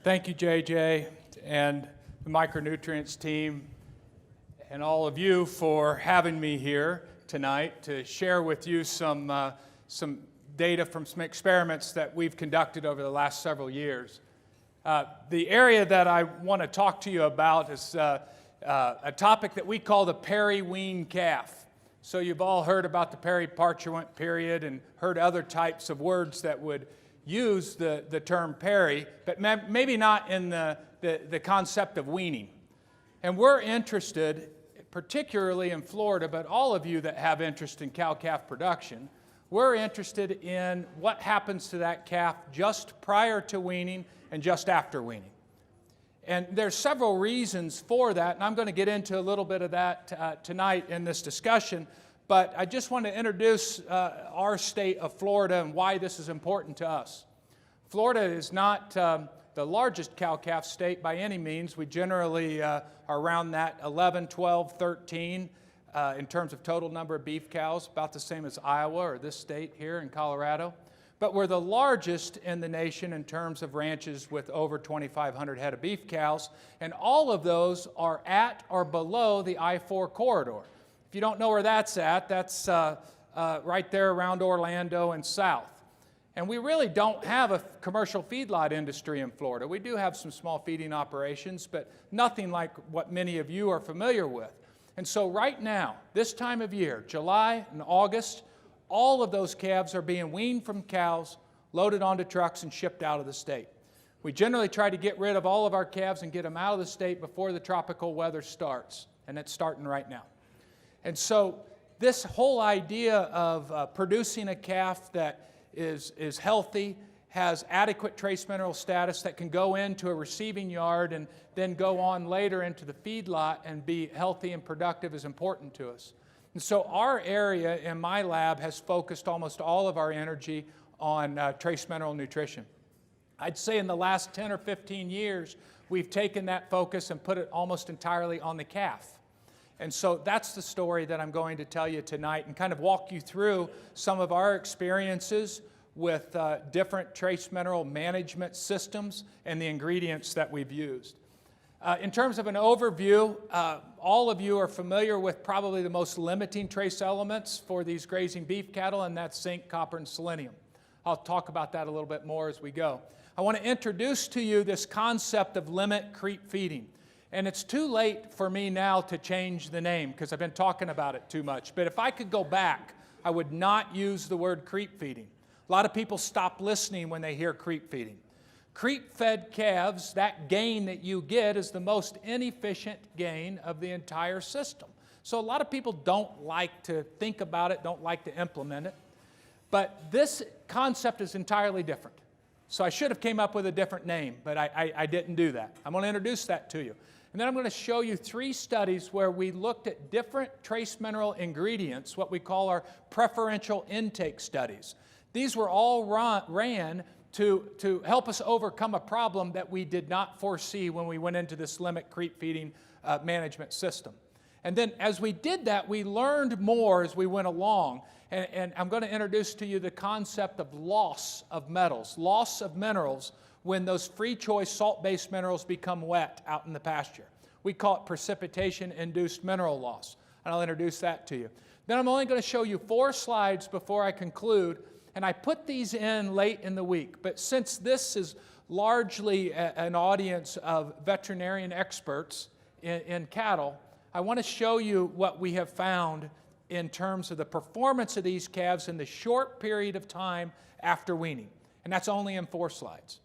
Thank you, JJ, and the micronutrients team, and all of you for having me here tonight to share with you some data from some experiments that we've conducted over the last several years. The area that I want to talk to you about is a topic that we call the periweaned calf. So you've all heard about the peri-parturient period and heard other types of words that would use the term peri, but maybe not in the concept of weaning. And we're interested, particularly in Florida, but all of you that have interest in cow-calf production, we're interested in what happens to that calf just prior to weaning and just after weaning. And there's several reasons for that, and I'm going to get into a little bit of that tonight in this discussion. But I just want to introduce our state of Florida and why this is important to us. Florida is not the largest cow-calf state by any means. We generally are around that 11, 12, 13 in terms of total number of beef cows, about the same as Iowa or this state here in Colorado. But we're the largest in the nation in terms of ranches with over 2,500 head of beef cows, and all of those are at or below the I-4 corridor. If you don't know where that's at, that's right there around Orlando and south. And we really don't have a commercial feedlot industry in Florida. We do have some small feeding operations, but nothing like what many of you are familiar with. And so right now, this time of year, July and August, all of those calves are being weaned from cows, loaded onto trucks, and shipped out of the state. We generally try to get rid of all of our calves and get them out of the state before the tropical weather starts, and it's starting right now. And so this whole idea of producing a calf that is healthy, has adequate trace mineral status that can go into a receiving yard and then go on later into the feedlot and be healthy and productive is important to us. And so our area in my lab has focused almost all of our energy on trace mineral nutrition. I'd say in the last 10 or 15 years, we've taken that focus and put it almost entirely on the calf. And so that's the story that I'm going to tell you tonight and kind of walk you through some of our experiences with different trace mineral management systems and the ingredients that we've used. In terms of an overview, all of you are familiar with probably the most limiting trace elements for these grazing beef cattle, and that's zinc, copper, and selenium. I'll talk about that a little bit more as we go. I want to introduce to you this concept of limit creep feeding. And it's too late for me now to change the name because I've been talking about it too much. But if I could go back, I would not use the word creep feeding. A lot of people stop listening when they hear creep feeding. Creep-fed calves, that gain that you get is the most inefficient gain of the entire system. So a lot of people don't like to think about it, don't like to implement it. But this concept is entirely different. So I should have came up with a different name, but I didn't do that. I'm going to introduce that to you. And then I'm going to show you 3 studies where we looked at different trace mineral ingredients, what we call our preferential intake studies. These were all ran to help us overcome a problem that we did not foresee when we went into this limit creep feeding management system. And then as we did that, we learned more as we went along. And I'm going to introduce to you the concept of loss of metals, loss of minerals when those free choice salt-based minerals become wet out in the pasture. We call it precipitation-induced mineral loss, and I'll introduce that to you. Then I'm only going to show you 4 slides before I conclude, and I put these in late in the week, but since this is largely an audience of veterinarian experts in cattle, I want to show you what we have found in terms of the performance of these calves in the short period of time after weaning, and that's only in 4 slides.